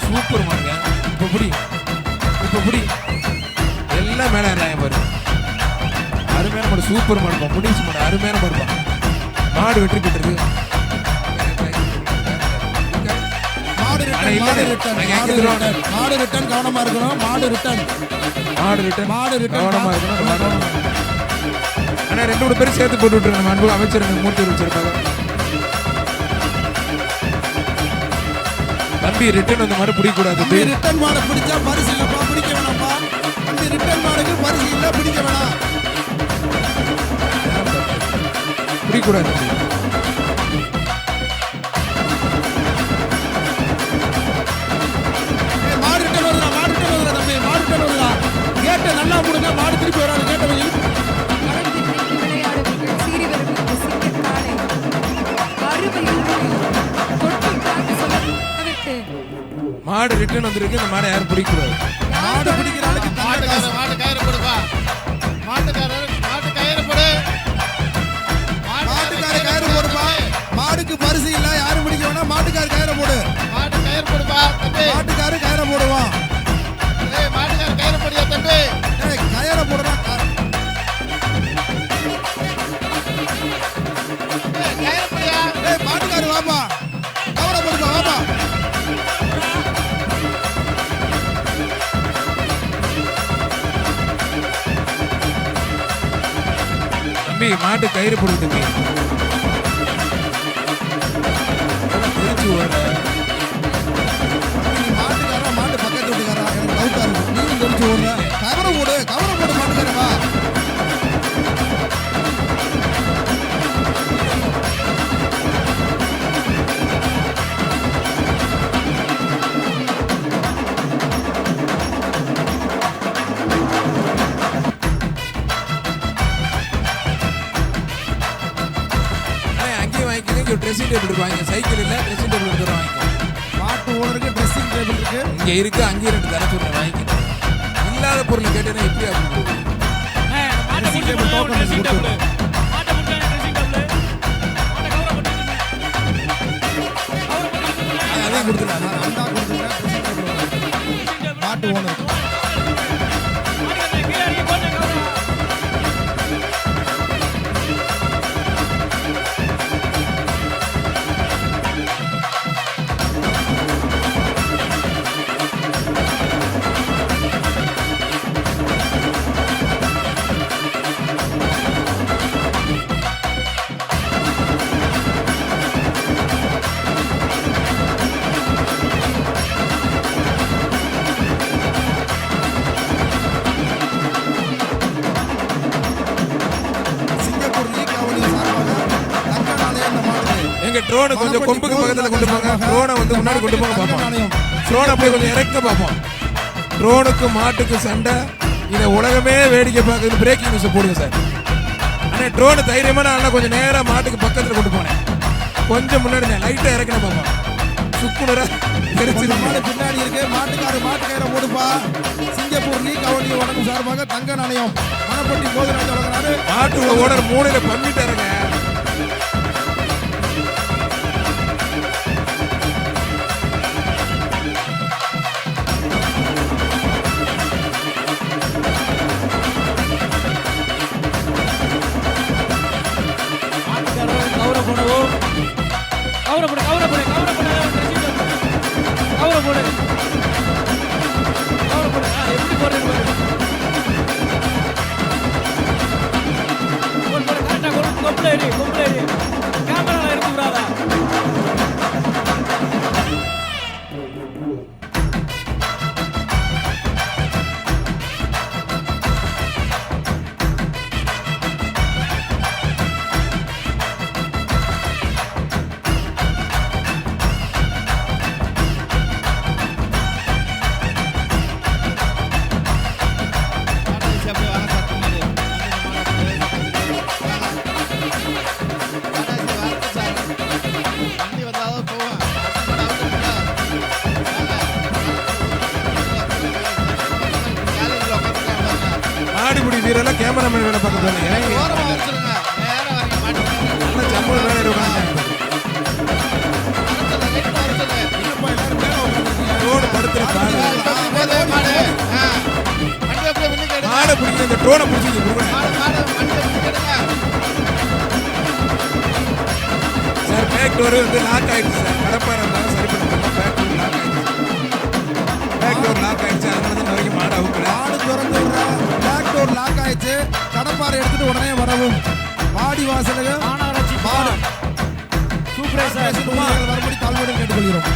Super மாடுங்க. இப்ப புடி எல்லாம் மேல ஏறாங்க பாரு. அருமையான மாடு, சூப்பர் மாடுப்பா, முடிச்சு மாடு, அருமையான மாடுப்பா. மாடு வெற்றி பெற்றது. மாடு ரிட்டர்ன் கவனமா இருக்கணும். மாடு ரிட்டர்ன் கவனமா இருக்கணும். ஆனா 2 பேரும் சேர்த்து போட்டு விட்டுருங்க. அன்பு அமைச்சர் மூர்த்தி வச்சிருப்பாங்க. தம்பி ரிட்டர்ன் அந்த மாதிரி பிடிக்க கூடாது. ரிட்டர்ன் மாடு பிடிச்சா பரிசு இல்லப்பா, பிடிக்க வேணாம்ப்பா. அந்த ரிட்டர்ன் மாடுக்கு பரிசு இல்ல, பிடிக்க வேணாம், பிடிக்க கூடாது. மாடு ரிட்டர்ன் வருதா தம்பி, மாடு ரிட்டர்ன் வருதா. கேட்ட நல்லா போடுங்க, மாடு திருப்பி வராது. கேட்ட வழி மாடு ரிட்டர்ன் வந்திருக்கு. இந்த மாடை யாரும் பிடிக்க கூடாது. மாடு பிடிக்கிற ஆளுக்கு மாட்டு கயிறு போடுப்பா. மாட்டுக்காரர் மாட்டு கயிறு போடு. மாட்டுக்கார கயிறு போடுப்பா. மாடுக்கு பரிசு இல்ல, யாரும் பிடிக்க வேணாம். மாட்டுக்கார கயிறு போடு. மாட்டு கயிறு போடுப்பா தம்பி. மாட்டுக்கார கயிறு போடுவான். மாட்டுக்கார கயிறு போடியா தம்பி. கயிறு போடுறா. கயிறு போடியா. மாட்டுக்காரு வாப்பா, கவரை போடுப்பா, வாப்பா. தம்பி மாட்டு கயிறு போடு தம்பி. தெரிஞ்சு வர மாட்டுக்காரா, மாட்டு பக்கத்து வீட்டுக்காரா, எனக்கு டவுட்டா இருக்கு. நீங்க தெரிஞ்சு ஓடுற. கவரை போடு மாட்டுக்காரவா. ட்ரெஸ்ஸிங் டேபிள் வாங்க. சைக்கிள் இல்ல, ட்ரெஸ்ஸிங் டேபிள் எடுத்து வாங்க. மாட்டு ஓனருக்கு ட்ரெஸ்ஸிங் டேபிள் இருக்கு. இங்க இருக்கு, அங்கே 2 தர சொல்றேன் வாங்கிக்க. இல்லாத பொருளை கேட்டேன்னா எப்படி அப்படி ட்ரெஸ்ஸிங் டேபிள் டோக்கன் கொடுத்துறேன். அதையும் கொடுத்துருக்காங்க. அந்த கொடுத்துறேன். மாட்டு ஓனர் ட்ரோனை கொஞ்சம் கொம்புக்கு பக்கத்துல கொண்டு போங்க. ட்ரோனை வந்து முன்னாடி கொண்டு போங்க பாப்போம். ட்ரோனை அப்படியே கொஞ்சம் இறக்க பாப்போம். ட்ரோனுக்கு மாட்டுக்கு சண்டை, இதை உலகமே வேடிக்கை பார்க்குறது. பிரேக்கிங் நியூஸ் போடுங்க சார். ஆனா ட்ரோனு தைரியமான ஆளா கொஞ்சம் நேரா மாட்டுக்கு பக்கத்துல கொண்டு போனேன். கொஞ்சம் முன்னாடி லைட்டா இறக்கணும் பாப்போம். சுக்குனரா மாடு பின்னாடி இருக்கு. மாட்டுக்கார ஓடுப்பா. சிங்கப்பூர் லீக் அவனி வணக்கம் சார்பாக தங்க நாணயம் மணப்பட்டி போதராஜ் வழங்குறாரு. மாட்டு ஓனர் 3ல பண்ணிட்டாருங்க. வீரெல்லாம் கேமராமேன் வேலை பார்க்க சொன்னீங்க. சம்பளம் வேலை ட்ரோனை பிடிச்சிங்க கொடுங்க மாடு வண்டி எடுங்க. சார். பேக் டோர் வந்து லாக் ஆயிடுச்சு சார். கடப்பாறை இருந்தாலும் சரி பண்ணிக்கலாம். பேக் டோர் லாக் ஆயிடுச்சு. பேக் டோர் லாக் ஆயிடுச்சு. அதனால தான் வரைக்கும் மாடு அவுக்கல. மாடு திறந்து விடுற பேக் டோர் லாக் ஆயிடுச்சு. கடப்பாறை எடுத்துட்டு உடனே வரவும். வாடி வாசலுக்கு மாநகராட்சி மாடு சூப்பர் சார். வரும்படி தாழ்மையுடன் கேட்டுக்கொள்கிறோம்.